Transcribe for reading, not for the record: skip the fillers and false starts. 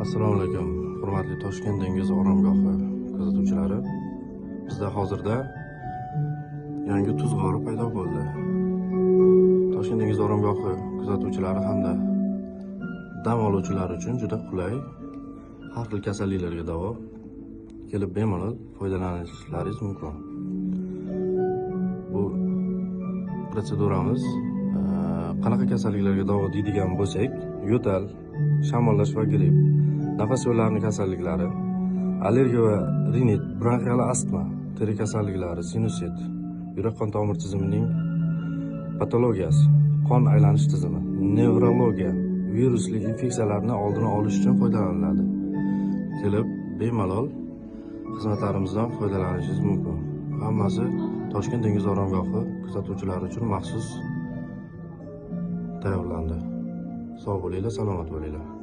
Assalomu alaykum, hurmatli Toshkent dengiz oromgohi kuzatuvchilari. Bizda hozirda yangi tuz g'ori paydo bo'ldi. Toshkent dengiz oromgohi kuzatuvchilari hamda dam oluvchilar uchun juda qulay, har xil kasalliklarga davo, kelib bemalol foydalanishlaringiz mumkin. Bu protseduramiz qanaqa kasalliklarga davo deydigan bo'lsak, yo'tal, shamollash va gripp, nafas yo'llari kasalliklari, allergiya va rinit, bronxial astma, teri kasalliklari, sinusit, yurak-qon tomir tizimining patologiyasi, qon aylanish tizimi, nevrologiya, virusli infeksiyalarni oldini olish uchun foydalaniladi. Kelib bemalol xizmatlarimizdan foydalanishingiz mumkin. Hammasi Toshkent dengiz oromgohi kuzatuvchilari uchun maxsus tayyorlandi. Sog' bo'linglar, salomat bo'linglar.